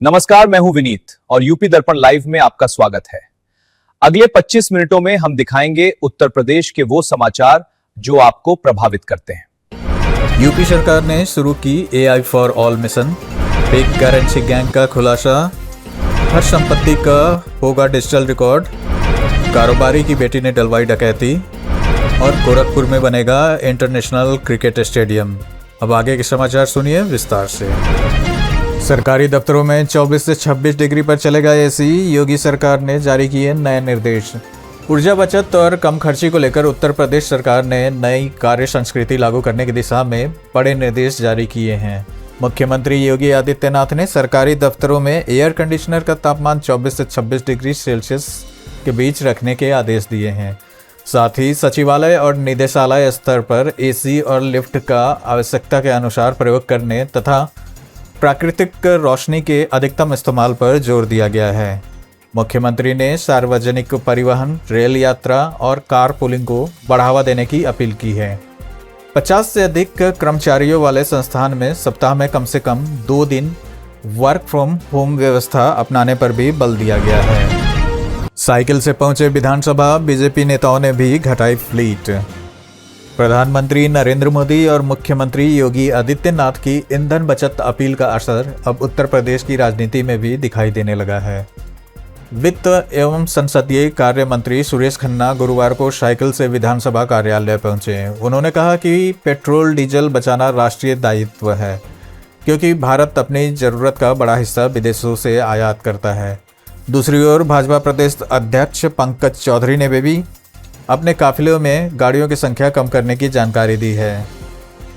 नमस्कार, मैं हूं विनीत और यूपी दर्पण लाइव में आपका स्वागत है। अगले 25 मिनटों में हम दिखाएंगे उत्तर प्रदेश के वो समाचार जो आपको प्रभावित करते हैं। यूपी सरकार ने शुरू की AI for all mission, big currency gang का खुलासा, हर संपत्ति का होगा डिजिटल रिकॉर्ड, कारोबारी की बेटी ने डलवाई डकैती और गोरखपुर में बनेगा इंटरनेशनल क्रिकेट स्टेडियम। अब आगे के समाचार सुनिए विस्तार से। सरकारी दफ्तरों में 24 से 26 डिग्री पर चलेगा AC। योगी सरकार ने जारी किए नए निर्देश। ऊर्जा बचत और कम खर्ची को लेकर उत्तर प्रदेश सरकार ने नई कार्य संस्कृति लागू करने की दिशा में बड़े निर्देश जारी किए हैं। मुख्यमंत्री योगी आदित्यनाथ ने सरकारी दफ्तरों में एयर कंडीशनर का तापमान 24 से 26 डिग्री सेल्सियस के बीच रखने के आदेश दिए हैं। साथ ही सचिवालय और निदेशालय स्तर पर AC और लिफ्ट का आवश्यकता के अनुसार प्रयोग करने तथा प्राकृतिक रोशनी के अधिकतम इस्तेमाल पर जोर दिया गया है। मुख्यमंत्री ने सार्वजनिक परिवहन, रेल यात्रा और कार पूलिंग को बढ़ावा देने की अपील की है। 50 से अधिक कर्मचारियों वाले संस्थान में सप्ताह में कम से कम 2 दिन वर्क फ्रॉम होम व्यवस्था अपनाने पर भी बल दिया गया है। साइकिल से पहुंचे विधानसभा, बीजेपी नेताओं ने भी घटाई फ्लीट। प्रधानमंत्री नरेंद्र मोदी और मुख्यमंत्री योगी आदित्यनाथ की ईंधन बचत अपील का असर अब उत्तर प्रदेश की राजनीति में भी दिखाई देने लगा है। वित्त एवं संसदीय कार्य मंत्री सुरेश खन्ना गुरुवार को साइकिल से विधानसभा कार्यालय पहुंचे। उन्होंने कहा कि पेट्रोल डीजल बचाना राष्ट्रीय दायित्व है, क्योंकि भारत अपनी ज़रूरत का बड़ा हिस्सा विदेशों से आयात करता है। दूसरी ओर भाजपा प्रदेश अध्यक्ष पंकज चौधरी ने भी अपने काफिलों में गाड़ियों की संख्या कम करने की जानकारी दी है।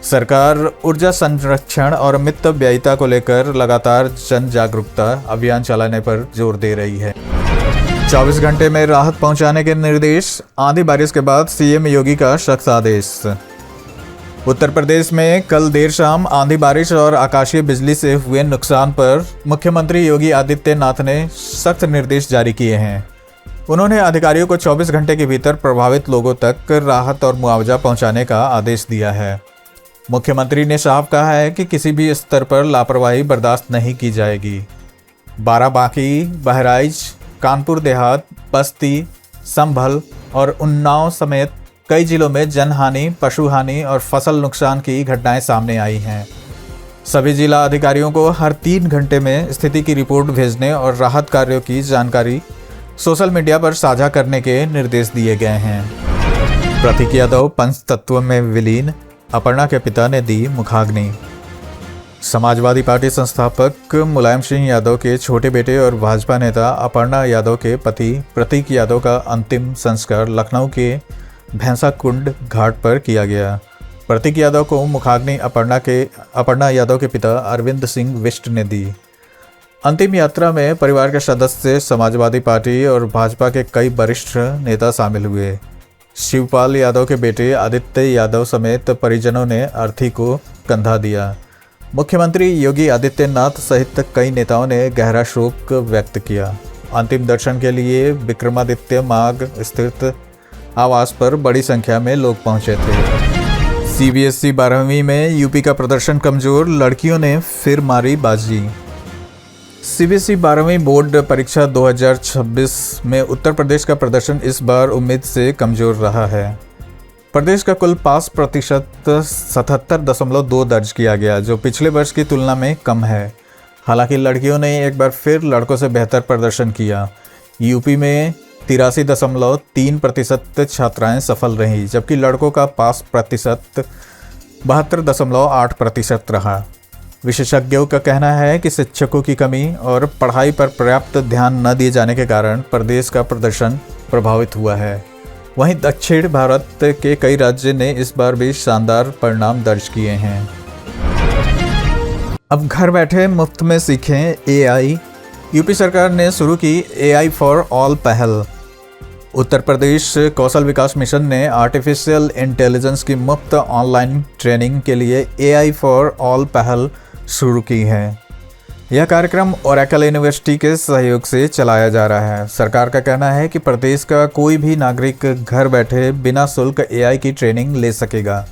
सरकार ऊर्जा संरक्षण और मितव्ययिता को लेकर लगातार जन जागरूकता अभियान चलाने पर जोर दे रही है। 24 घंटे में राहत पहुंचाने के निर्देश, आंधी बारिश के बाद CM योगी का सख्त आदेश। उत्तर प्रदेश में कल देर शाम आंधी बारिश और आकाशीय बिजली से हुए नुकसान पर मुख्यमंत्री योगी आदित्यनाथ ने सख्त निर्देश जारी किए हैं। उन्होंने अधिकारियों को 24 घंटे के भीतर प्रभावित लोगों तक राहत और मुआवजा पहुंचाने का आदेश दिया है। मुख्यमंत्री ने साफ कहा है कि किसी भी स्तर पर लापरवाही बर्दाश्त नहीं की जाएगी। बाराबांकी, बहराइच, कानपुर देहात, बस्ती, संभल और उन्नाव समेत कई जिलों में जनहानि, पशुहानि और फसल नुकसान की घटनाएं सामने आई हैं। सभी जिला अधिकारियों को हर 3 घंटे में स्थिति की रिपोर्ट भेजने और राहत कार्यों की जानकारी सोशल मीडिया पर साझा करने के निर्देश दिए गए हैं। प्रतीक यादव पंचतत्व में विलीन, अपर्णा के पिता ने दी मुखाग्नि। समाजवादी पार्टी संस्थापक मुलायम सिंह यादव के छोटे बेटे और भाजपा नेता अपर्णा यादव के पति प्रतीक यादव का अंतिम संस्कार लखनऊ के भैंसा कुंड घाट पर किया गया। प्रतीक यादव को मुखाग्नि अपर्णा यादव के पिता अरविंद सिंह बिष्ट ने दी। अंतिम यात्रा में परिवार के सदस्य, समाजवादी पार्टी और भाजपा के कई वरिष्ठ नेता शामिल हुए। शिवपाल यादव के बेटे आदित्य यादव समेत परिजनों ने अर्थी को कंधा दिया। मुख्यमंत्री योगी आदित्यनाथ सहित कई नेताओं ने गहरा शोक व्यक्त किया। अंतिम दर्शन के लिए विक्रमादित्य मार्ग स्थित आवास पर बड़ी संख्या में लोग पहुंचे थे। CBSE 12वीं में यूपी का प्रदर्शन कमजोर, लड़कियों ने फिर मारी बाजी। CBSE 12वीं बोर्ड परीक्षा 2026 में उत्तर प्रदेश का प्रदर्शन इस बार उम्मीद से कमजोर रहा है। प्रदेश का कुल पास प्रतिशत 77.2 दर्ज किया गया, जो पिछले वर्ष की तुलना में कम है। हालांकि लड़कियों ने एक बार फिर लड़कों से बेहतर प्रदर्शन किया। यूपी में 83.3% छात्राएं सफल रहीं, जबकि लड़कों का पास प्रतिशत 72.8% रहा। विशेषज्ञों का कहना है कि शिक्षकों की कमी और पढ़ाई पर पर्याप्त ध्यान न दिए जाने के कारण प्रदेश का प्रदर्शन प्रभावित हुआ है। वहीं दक्षिण भारत के कई राज्य ने इस बार भी शानदार परिणाम दर्ज किए हैं। अब घर बैठे मुफ्त में सीखें AI। यूपी सरकार ने शुरू की AI फॉर ऑल पहल। उत्तर प्रदेश कौशल विकास मिशन ने आर्टिफिशियल इंटेलिजेंस की मुफ्त ऑनलाइन ट्रेनिंग के लिए AI फॉर ऑल पहल शुरू की है। यह कार्यक्रम ओरेकल यूनिवर्सिटी के सहयोग से चलाया जा रहा है। सरकार का कहना है कि प्रदेश का कोई भी नागरिक घर बैठे बिना शुल्क AI की ट्रेनिंग ले सकेगा।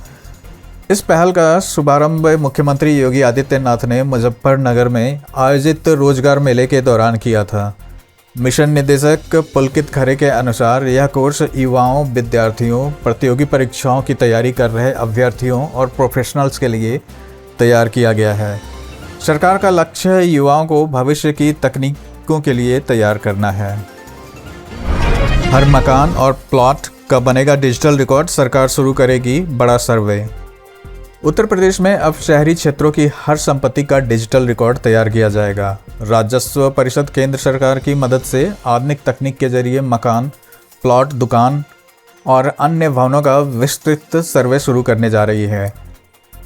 इस पहल का शुभारंभ मुख्यमंत्री योगी आदित्यनाथ ने मुजफ्फरनगर में आयोजित रोजगार मेले के दौरान किया था। मिशन निदेशक पुलकित खरे के अनुसार यह कोर्स युवाओं, विद्यार्थियों, प्रतियोगी परीक्षाओं की तैयारी कर रहे अभ्यर्थियों और प्रोफेशनल्स के लिए तैयार किया गया है। सरकार का लक्ष्य युवाओं को भविष्य की तकनीकों के लिए तैयार करना है। हर मकान और प्लॉट का बनेगा डिजिटल रिकॉर्ड, सरकार शुरू करेगी बड़ा सर्वे। उत्तर प्रदेश में अब शहरी क्षेत्रों की हर संपत्ति का डिजिटल रिकॉर्ड तैयार किया जाएगा। राजस्व परिषद केंद्र सरकार की मदद से आधुनिक तकनीक के जरिए मकान, प्लॉट, दुकान और अन्य भवनों का विस्तृत सर्वे शुरू करने जा रही है।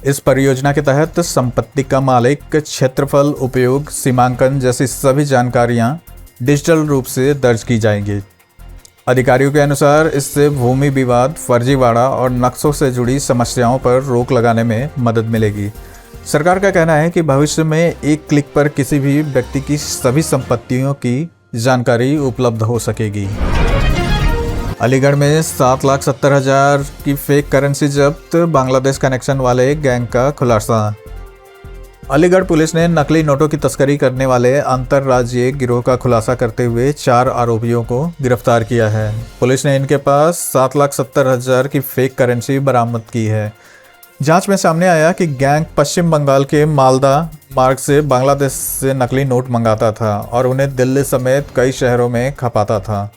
इस परियोजना के तहत संपत्ति का मालिक, क्षेत्रफल, उपयोग, सीमांकन जैसी सभी जानकारियां डिजिटल रूप से दर्ज की जाएंगी। अधिकारियों के अनुसार इससे भूमि विवाद, फर्जीवाड़ा और नक्शों से जुड़ी समस्याओं पर रोक लगाने में मदद मिलेगी। सरकार का कहना है कि भविष्य में एक क्लिक पर किसी भी व्यक्ति की सभी संपत्तियों की जानकारी उपलब्ध हो सकेगी। अलीगढ़ में 7,70,000 की फेक करेंसी जब्त, बांग्लादेश कनेक्शन वाले गैंग का खुलासा। अलीगढ़ पुलिस ने नकली नोटों की तस्करी करने वाले अंतर्राज्यीय गिरोह का खुलासा करते हुए 4 आरोपियों को गिरफ्तार किया है। पुलिस ने इनके पास 7,70,000 की फेक करेंसी बरामद की है। जांच में सामने आया कि गैंग पश्चिम बंगाल के मालदा मार्ग से बांग्लादेश से नकली नोट मंगाता था और उन्हें दिल्ली समेत कई शहरों में खपाता था।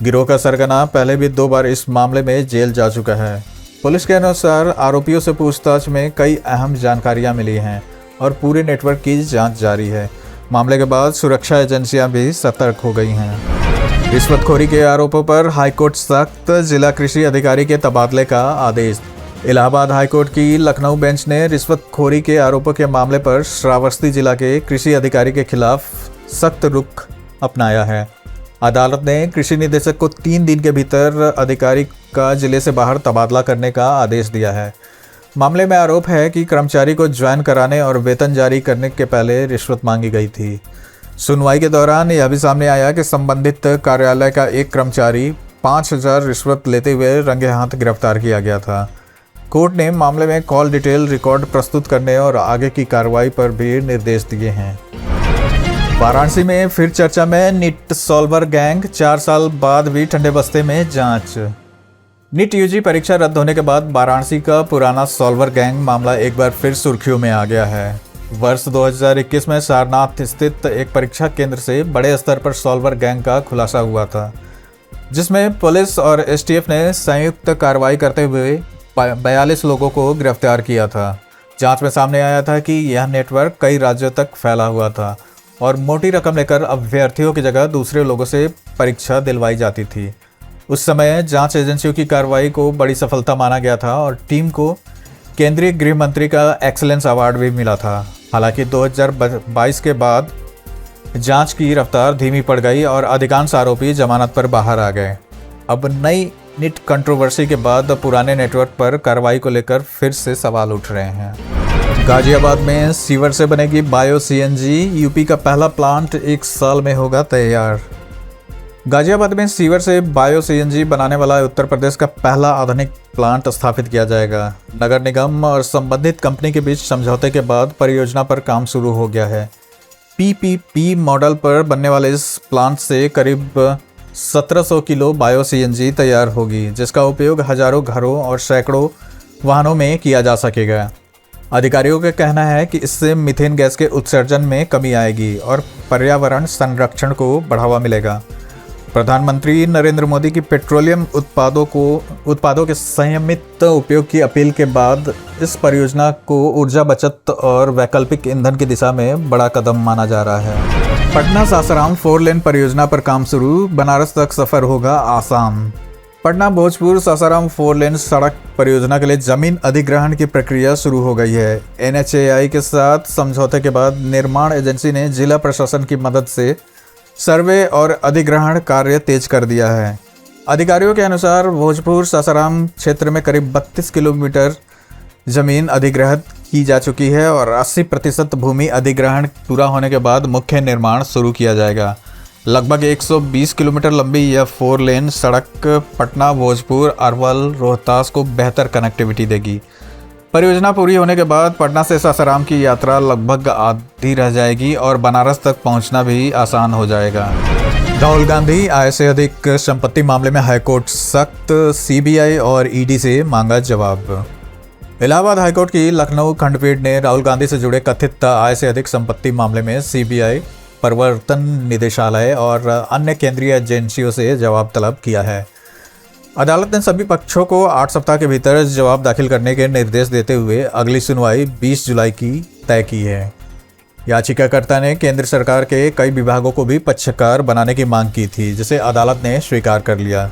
गिरोह का सरगना पहले भी 2 बार इस मामले में जेल जा चुका है। पुलिस के अनुसार आरोपियों से पूछताछ में कई अहम जानकारियां मिली हैं और पूरे नेटवर्क की जांच जारी है। मामले के बाद सुरक्षा एजेंसियां भी सतर्क हो गई हैं। रिश्वतखोरी के आरोपों पर हाईकोर्ट सख्त, जिला कृषि अधिकारी के तबादले का आदेश। इलाहाबाद हाईकोर्ट की लखनऊ बेंच ने रिश्वतखोरी के आरोपों के मामले पर श्रावस्ती जिला के कृषि अधिकारी के खिलाफ सख्त रुख अपनाया है। अदालत ने कृषि निदेशक को 3 दिन के भीतर अधिकारी का जिले से बाहर तबादला करने का आदेश दिया है। मामले में आरोप है कि कर्मचारी को ज्वाइन कराने और वेतन जारी करने के पहले रिश्वत मांगी गई थी। सुनवाई के दौरान यह भी सामने आया कि संबंधित कार्यालय का एक कर्मचारी 5,000 रिश्वत लेते हुए रंगे हाथ गिरफ्तार किया गया था। कोर्ट ने मामले में कॉल डिटेल रिकॉर्ड प्रस्तुत करने और आगे की कार्रवाई पर भी निर्देश दिए हैं। वाराणसी में फिर चर्चा में नीट सॉल्वर गैंग, 4 साल बाद भी ठंडे बस्ते में जांच। नीट यूजी परीक्षा रद्द होने के बाद वाराणसी का पुराना सॉल्वर गैंग मामला एक बार फिर सुर्खियों में आ गया है। वर्ष 2021 में सारनाथ स्थित एक परीक्षा केंद्र से बड़े स्तर पर सॉल्वर गैंग का खुलासा हुआ था, जिसमें पुलिस और एसटीएफ ने संयुक्त कार्रवाई करते हुए 42 लोगों को गिरफ्तार किया था। जांच में सामने आया था कि यह नेटवर्क कई राज्यों तक फैला हुआ था और मोटी रकम लेकर अभ्यर्थियों की जगह दूसरे लोगों से परीक्षा दिलवाई जाती थी। उस समय जांच एजेंसियों की कार्रवाई को बड़ी सफलता माना गया था और टीम को केंद्रीय गृह मंत्री का एक्सीलेंस अवार्ड भी मिला था। हालांकि 2022 के बाद जांच की रफ्तार धीमी पड़ गई और अधिकांश आरोपी जमानत पर बाहर आ गए। अब नई नीट कंट्रोवर्सी के बाद पुराने नेटवर्क पर कार्रवाई को लेकर फिर से सवाल उठ रहे हैं। गाजियाबाद में सीवर से बनेगी बायो सीएनजी, यूपी का पहला प्लांट 1 साल में होगा तैयार। गाजियाबाद में सीवर से बायो सीएनजी बनाने वाला उत्तर प्रदेश का पहला आधुनिक प्लांट स्थापित किया जाएगा। नगर निगम और संबंधित कंपनी के बीच समझौते के बाद परियोजना पर काम शुरू हो गया है। पीपीपी मॉडल पर बनने वाले इस प्लांट से करीब 1700 किलो बायो सीएनजी तैयार होगी, जिसका उपयोग हजारों घरों और सैकड़ों वाहनों में किया जा सकेगा। अधिकारियों का कहना है कि इससे मीथेन गैस के उत्सर्जन में कमी आएगी और पर्यावरण संरक्षण को बढ़ावा मिलेगा। प्रधानमंत्री नरेंद्र मोदी की पेट्रोलियम उत्पादों के संयमित उपयोग की अपील के बाद इस परियोजना को ऊर्जा बचत और वैकल्पिक ईंधन की दिशा में बड़ा कदम माना जा रहा है। पटना सासाराम 4 लेन परियोजना पर काम शुरू, बनारस तक सफर होगा आसान। पटना भोजपुर सासाराम 4 लेन सड़क परियोजना के लिए जमीन अधिग्रहण की प्रक्रिया शुरू हो गई है। NHAI के साथ समझौते के बाद निर्माण एजेंसी ने जिला प्रशासन की मदद से सर्वे और अधिग्रहण कार्य तेज कर दिया है। अधिकारियों के अनुसार भोजपुर सासाराम क्षेत्र में करीब 32 किलोमीटर जमीन अधिग्रहित की जा चुकी है और 80% भूमि अधिग्रहण पूरा होने के बाद मुख्य निर्माण शुरू किया जाएगा। लगभग 120 किलोमीटर लंबी यह 4 लेन सड़क पटना, भोजपुर, अरवल, रोहतास को बेहतर कनेक्टिविटी देगी। परियोजना पूरी होने के बाद पटना से सासाराम की यात्रा लगभग आधी रह जाएगी और बनारस तक पहुंचना भी आसान हो जाएगा। राहुल गांधी आय से अधिक संपत्ति मामले में हाईकोर्ट सख्त, सीबीआई और ईडी से मांगा जवाब। इलाहाबाद हाईकोर्ट की लखनऊ खंडपीठ ने राहुल गांधी से जुड़े कथित आय से अधिक संपत्ति मामले में सीबीआई, प्रवर्तन निदेशालय और अन्य केंद्रीय एजेंसियों से जवाब तलब किया है। अदालत ने सभी पक्षों को 8 सप्ताह के भीतर जवाब दाखिल करने के निर्देश देते हुए अगली सुनवाई 20 जुलाई की तय की है। याचिकाकर्ता ने केंद्र सरकार के कई विभागों को भी पक्षकार बनाने की मांग की थी, जिसे अदालत ने स्वीकार कर लिया।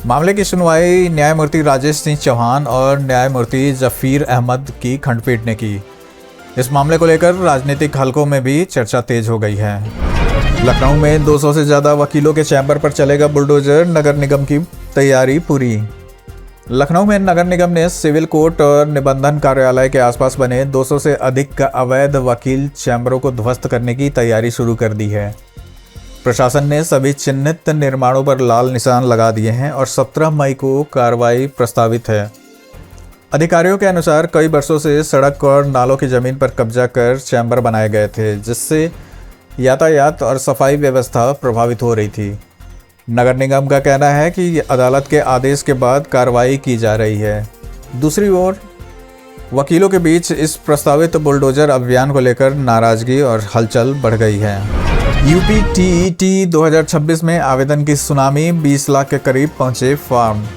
मामले की सुनवाई न्यायमूर्ति राजेश सिंह चौहान और न्यायमूर्ति जफीर अहमद की खंडपीठ ने की। इस मामले को लेकर राजनीतिक हलकों में भी चर्चा तेज हो गई है। लखनऊ में 200 से ज़्यादा वकीलों के चैम्बर पर चलेगा बुलडोजर, नगर निगम की तैयारी पूरी। लखनऊ में नगर निगम ने सिविल कोर्ट और निबंधन कार्यालय के आसपास बने 200 से अधिक अवैध वकील चैम्बरों को ध्वस्त करने की तैयारी शुरू कर दी है। प्रशासन ने सभी चिन्हित निर्माणों पर लाल निशान लगा दिए हैं और 17 मई को कार्रवाई प्रस्तावित है। अधिकारियों के अनुसार कई वर्षों से सड़क और नालों की जमीन पर कब्जा कर चैम्बर बनाए गए थे, जिससे यातायात और सफाई व्यवस्था प्रभावित हो रही थी। नगर निगम का कहना है कि अदालत के आदेश के बाद कार्रवाई की जा रही है। दूसरी ओर वकीलों के बीच इस प्रस्तावित बुलडोजर अभियान को लेकर नाराजगी और हलचल बढ़ गई है। यूपी टीईटी 2026 में आवेदन की सुनामी, 20 लाख के करीब पहुंचे फॉर्म।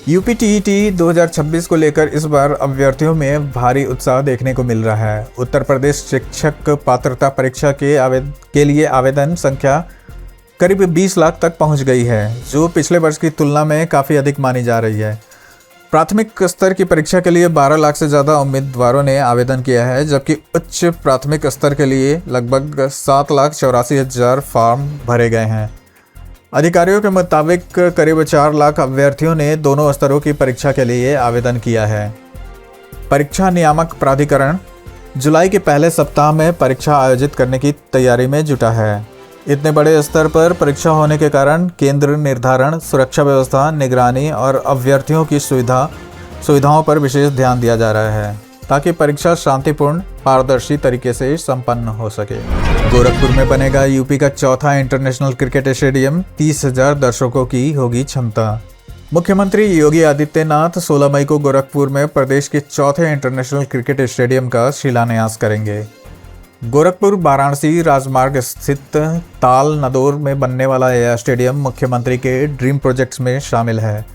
यूपी टीईटी 2026 को लेकर इस बार अभ्यर्थियों में भारी उत्साह देखने को मिल रहा है। उत्तर प्रदेश शिक्षक पात्रता परीक्षा के लिए आवेदन संख्या करीब 20 लाख तक पहुंच गई है, जो पिछले वर्ष की तुलना में काफ़ी अधिक मानी जा रही है। प्राथमिक स्तर की परीक्षा के लिए 12 लाख से ज़्यादा उम्मीदवारों ने आवेदन किया है, जबकि उच्च प्राथमिक स्तर के लिए लगभग 7,84,000 फॉर्म भरे गए हैं। अधिकारियों के मुताबिक करीब 4 लाख अभ्यर्थियों ने दोनों स्तरों की परीक्षा के लिए आवेदन किया है। परीक्षा नियामक प्राधिकरण जुलाई के पहले सप्ताह में परीक्षा आयोजित करने की तैयारी में जुटा है। इतने बड़े स्तर पर परीक्षा होने के कारण केंद्र निर्धारण, सुरक्षा व्यवस्था, निगरानी और अभ्यर्थियों की सुविधाओं पर विशेष ध्यान दिया जा रहा है, ताकि परीक्षा शांतिपूर्ण, पारदर्शी तरीके से संपन्न हो सके। गोरखपुर में बनेगा यूपी का चौथा इंटरनेशनल क्रिकेट स्टेडियम, 30,000 दर्शकों की होगी क्षमता। मुख्यमंत्री योगी आदित्यनाथ 16 मई को गोरखपुर में प्रदेश के चौथे इंटरनेशनल क्रिकेट स्टेडियम का शिलान्यास करेंगे। गोरखपुर वाराणसी राजमार्ग स्थित ताल नदौर में बनने वाला यह स्टेडियम मुख्यमंत्री के ड्रीम प्रोजेक्ट्स में शामिल है।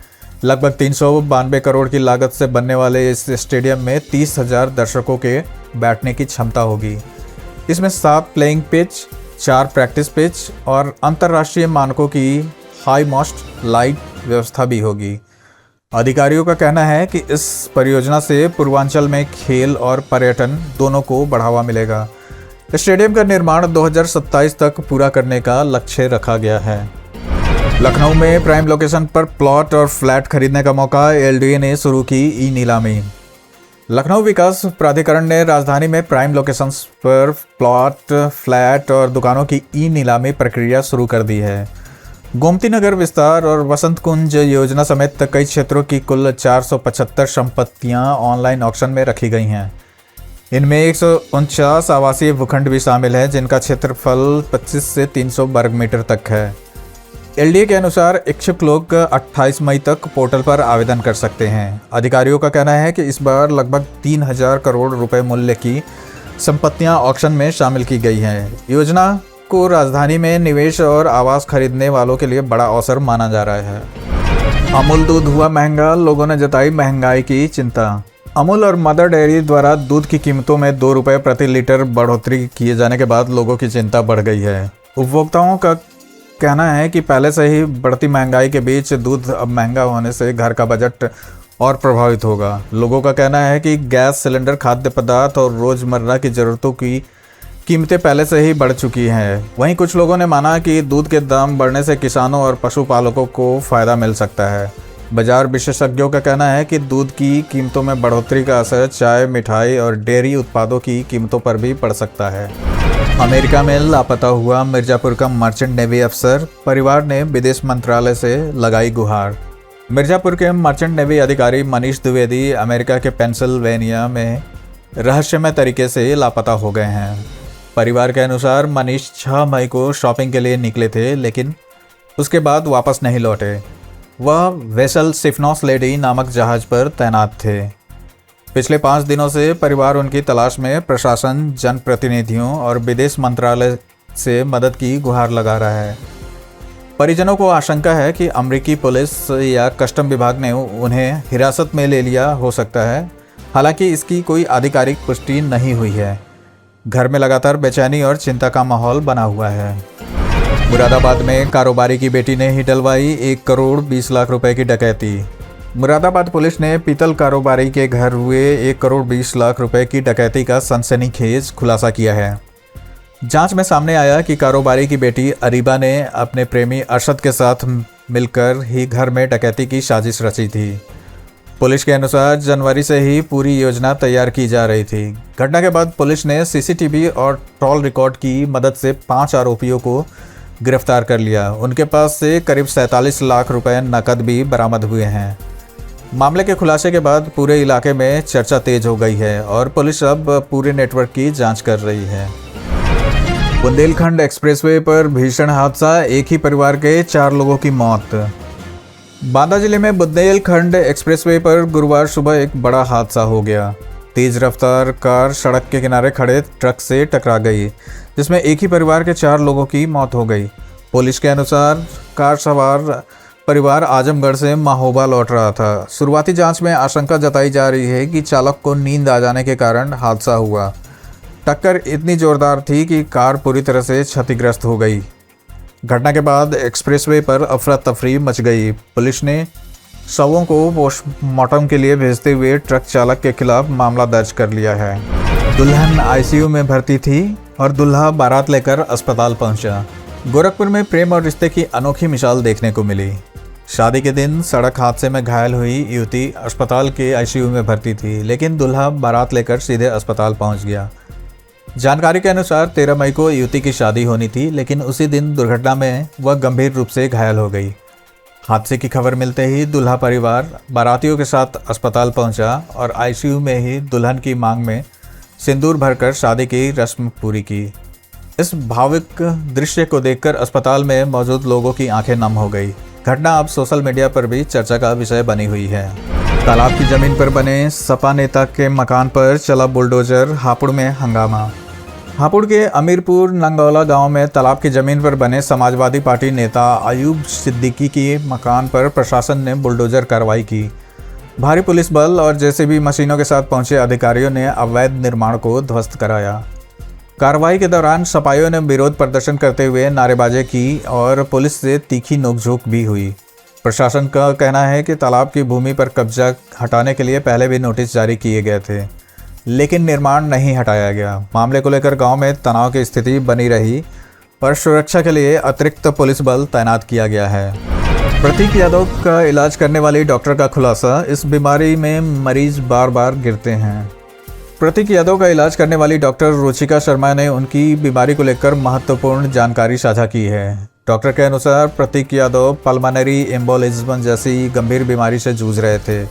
लगभग 392 करोड़ की लागत से बनने वाले इस स्टेडियम में 30,000 दर्शकों के बैठने की क्षमता होगी। इसमें 7 प्लेइंग पिच, 4 प्रैक्टिस पिच और अंतर्राष्ट्रीय मानकों की हाई मोस्ट लाइट व्यवस्था भी होगी। अधिकारियों का कहना है कि इस परियोजना से पूर्वांचल में खेल और पर्यटन दोनों को बढ़ावा मिलेगा। स्टेडियम का निर्माण 2027 तक पूरा करने का लक्ष्य रखा गया है। लखनऊ में प्राइम लोकेशन पर प्लॉट और फ्लैट खरीदने का मौका, एलडीए ने शुरू की ई नीलामी। लखनऊ विकास प्राधिकरण ने राजधानी में प्राइम लोकेशंस पर प्लॉट, फ्लैट और दुकानों की ई नीलामी प्रक्रिया शुरू कर दी है। गोमती नगर विस्तार और वसंत कुंज योजना समेत कई क्षेत्रों की कुल 475 संपत्तियां ऑनलाइन ऑक्शन में रखी गई हैं। इनमें 149 आवासीय भूखंड भी शामिल है, जिनका क्षेत्रफल 25 से 300 वर्ग मीटर तक है। एलडीए के अनुसार इच्छुक लोग 28 मई तक पोर्टल पर आवेदन कर सकते हैं। अधिकारियों का कहना है कि इस बार लगभग 3,000 करोड़ रुपए मूल्य की संपत्तियां ऑक्शन में शामिल की गई हैं। योजना को राजधानी में निवेश और आवास खरीदने वालों के लिए बड़ा अवसर माना जा रहा है। अमूल दूध हुआ महंगा, लोगों ने जताई महंगाई की चिंता। अमूल और मदर डेयरी द्वारा दूध की कीमतों में 2 रुपये प्रति लीटर बढ़ोतरी किए जाने के बाद लोगों की चिंता बढ़ गई है। उपभोक्ताओं का कहना है कि पहले से ही बढ़ती महंगाई के बीच दूध अब महंगा होने से घर का बजट और प्रभावित होगा। लोगों का कहना है कि गैस सिलेंडर, खाद्य पदार्थ और रोज़मर्रा की ज़रूरतों की कीमतें पहले से ही बढ़ चुकी हैं। वहीं कुछ लोगों ने माना कि दूध के दाम बढ़ने से किसानों और पशुपालकों को फ़ायदा मिल सकता है। बाजार विशेषज्ञों का कहना है कि दूध की कीमतों में बढ़ोतरी का असर चाय, मिठाई और डेयरी उत्पादों की कीमतों पर भी पड़ सकता है। अमेरिका में लापता हुआ मिर्ज़ापुर का मर्चेंट नेवी अफसर, परिवार ने विदेश मंत्रालय से लगाई गुहार। मिर्ज़ापुर के मर्चेंट नेवी अधिकारी मनीष द्विवेदी अमेरिका के पेंसिल्वेनिया में रहस्यमय तरीके से लापता हो गए हैं। परिवार के अनुसार मनीष 6 मई को शॉपिंग के लिए निकले थे, लेकिन उसके बाद वापस नहीं लौटे। वह वेसल सिफनॉस लेडी नामक जहाज पर तैनात थे। पिछले 5 दिनों से परिवार उनकी तलाश में प्रशासन, जनप्रतिनिधियों और विदेश मंत्रालय से मदद की गुहार लगा रहा है। परिजनों को आशंका है कि अमेरिकी पुलिस या कस्टम विभाग ने उन्हें हिरासत में ले लिया हो सकता है, हालांकि इसकी कोई आधिकारिक पुष्टि नहीं हुई है। घर में लगातार बेचैनी और चिंता का माहौल बना हुआ है। मुरादाबाद में कारोबारी की बेटी ने ही डलवाई 1 करोड़ 20 लाख रुपए की डकैती। मुरादाबाद पुलिस ने पीतल कारोबारी के घर हुए 1 करोड़ 20 लाख रुपए की डकैती का सनसनीखेज खुलासा किया है। जांच में सामने आया कि कारोबारी की बेटी अरीबा ने अपने प्रेमी अरशद के साथ मिलकर ही घर में डकैती की साजिश रची थी। पुलिस के अनुसार जनवरी से ही पूरी योजना तैयार की जा रही थी। घटना के बाद पुलिस ने सीसीटीवी और टॉल रिकॉर्ड की मदद से 5 आरोपियों को गिरफ्तार कर लिया। उनके पास से करीब 47 लाख रुपए नकद भी बरामद हुए हैं। मामले के खुलासे के बाद पूरे इलाके में चर्चा तेज हो गई है और पुलिस अब पूरे नेटवर्क की जांच कर रही है। बुंदेलखंड एक्सप्रेसवे पर भीषण हादसा, एक ही परिवार के 4 लोगों की मौत। बांदा जिले में बुंदेलखंड एक्सप्रेसवे पर गुरुवार सुबह एक बड़ा हादसा हो गया। तेज रफ्तार कार सड़क के किनारे खड़े ट्रक से टकरा गई, जिसमें एक ही परिवार के 4 लोगों की मौत हो गई। पुलिस के अनुसार कार सवार परिवार आजमगढ़ से महोबा लौट रहा था। शुरुआती जांच में आशंका जताई जा रही है कि चालक को नींद आ जाने के कारण हादसा हुआ। टक्कर इतनी जोरदार थी कि कार पूरी तरह से क्षतिग्रस्त हो गई। घटना के बाद एक्सप्रेसवे पर अफरा तफरी मच गई। पुलिस ने शवों को पोस्टमार्टम के लिए भेजते हुए ट्रक चालक के खिलाफ मामला दर्ज कर लिया है। दुल्हन आईसीयू में भर्ती थी और दूल्हा बारात लेकर अस्पताल पहुंचा। गोरखपुर में प्रेम और रिश्ते की अनोखी मिसाल देखने को मिली। शादी के दिन सड़क हादसे में घायल हुई युवती अस्पताल के आईसीयू में भर्ती थी, लेकिन दूल्हा बारात लेकर सीधे अस्पताल पहुंच गया। जानकारी के अनुसार 13 मई को युवती की शादी होनी थी, लेकिन उसी दिन दुर्घटना में वह गंभीर रूप से घायल हो गई। हादसे की खबर मिलते ही दूल्हा परिवार बारातियों के साथ अस्पताल पहुंचा और आईसीयू में ही दुल्हन की मांग में सिंदूर भरकर शादी की रस्म पूरी की। इस भावुक दृश्य को देखकर अस्पताल में मौजूद लोगों की आंखें नम हो गई। घटना अब सोशल मीडिया पर भी चर्चा का विषय बनी हुई है। तालाब की जमीन पर बने सपा नेता के मकान पर चला बुलडोजर, हापुड़ में हंगामा। हापुड़ के अमीरपुर नंगौला गांव में तालाब की जमीन पर बने समाजवादी पार्टी नेता अयूब सिद्दीकी के मकान पर प्रशासन ने बुलडोजर कार्रवाई की। भारी पुलिस बल और जेसीबी मशीनों के साथ पहुंचे अधिकारियों ने अवैध निर्माण को ध्वस्त कराया। कार्रवाई के दौरान सपाइयों ने विरोध प्रदर्शन करते हुए नारेबाजी की और पुलिस से तीखी नोकझोंक भी हुई। प्रशासन का कहना है कि तालाब की भूमि पर कब्जा हटाने के लिए पहले भी नोटिस जारी किए गए थे, लेकिन निर्माण नहीं हटाया गया। मामले को लेकर गांव में तनाव की स्थिति बनी रही और सुरक्षा के लिए अतिरिक्त पुलिस बल तैनात किया गया है। प्रतीक यादव का इलाज करने वाली डॉक्टर का खुलासा, इस बीमारी में मरीज बार बार गिरते हैं। प्रतीक यादव का इलाज करने वाली डॉक्टर रुचिका शर्मा ने उनकी बीमारी को लेकर महत्वपूर्ण जानकारी साझा की है। डॉक्टर के अनुसार प्रतीक यादव पल्मोनरी एम्बोलिज्म जैसी गंभीर बीमारी से जूझ रहे थे,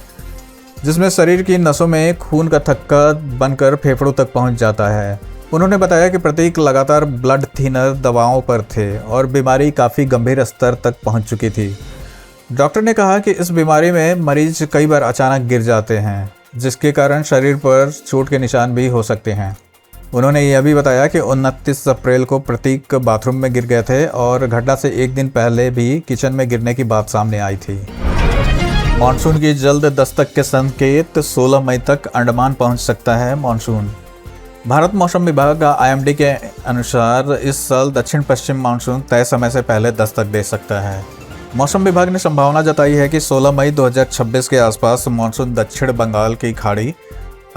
जिसमें शरीर की नसों में खून का थक्का बनकर फेफड़ों तक पहुंच जाता है। उन्होंने बताया कि प्रतीक लगातार ब्लड थिनर दवाओं पर थे और बीमारी काफ़ी गंभीर स्तर तक पहुंच चुकी थी। डॉक्टर ने कहा कि इस बीमारी में मरीज कई बार अचानक गिर जाते हैं, जिसके कारण शरीर पर चोट के निशान भी हो सकते हैं। उन्होंने यह भी बताया कि 29 अप्रैल को प्रतीक बाथरूम में गिर गए थे और घटना से एक दिन पहले भी किचन में गिरने की बात सामने आई थी। मानसून की जल्द दस्तक के संकेत, 16 मई तक अंडमान पहुंच सकता है मानसून। भारत मौसम विभाग का IMD के अनुसार इस साल दक्षिण पश्चिम मानसून तय समय से पहले दस्तक दे सकता है। मौसम विभाग ने संभावना जताई है कि 16 मई 2026 के आसपास मानसून दक्षिण बंगाल की खाड़ी,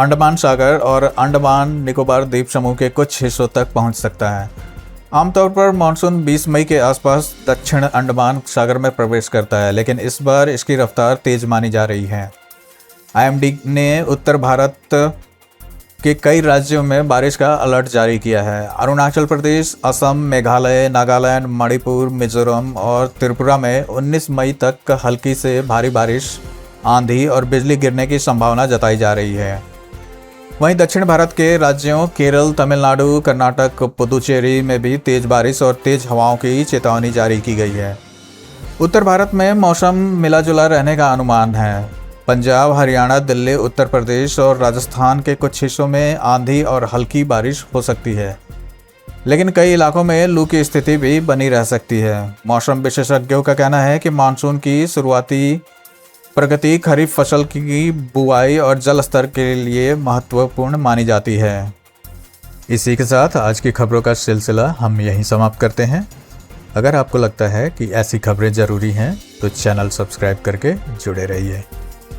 अंडमान सागर और अंडमान निकोबार द्वीप समूह के कुछ हिस्सों तक पहुंच सकता है। आमतौर पर मानसून 20 मई के आसपास दक्षिण अंडमान सागर में प्रवेश करता है, लेकिन इस बार इसकी रफ्तार तेज मानी जा रही है। IMD ने उत्तर भारत के कई राज्यों में बारिश का अलर्ट जारी किया है। अरुणाचल प्रदेश, असम, मेघालय, नागालैंड, मणिपुर, मिजोरम और त्रिपुरा में 19 मई तक हल्की से भारी बारिश, आंधी और बिजली गिरने की संभावना जताई जा रही है। वहीं दक्षिण भारत के राज्यों केरल, तमिलनाडु, कर्नाटक, पुदुचेरी में भी तेज बारिश और तेज हवाओं की चेतावनी जारी की गई है। उत्तर भारत में मौसम मिला जुला रहने का अनुमान है। पंजाब, हरियाणा, दिल्ली, उत्तर प्रदेश और राजस्थान के कुछ हिस्सों में आंधी और हल्की बारिश हो सकती है, लेकिन कई इलाकों में लू की स्थिति भी बनी रह सकती है। मौसम विशेषज्ञों का कहना है कि मानसून की शुरुआती प्रगति खरीफ फसल की बुआई और जल स्तर के लिए महत्वपूर्ण मानी जाती है। इसी के साथ आज की खबरों का सिलसिला हम यहीं समाप्त करते हैं। अगर आपको लगता है कि ऐसी खबरें ज़रूरी हैं तो चैनल सब्सक्राइब करके जुड़े रहिए।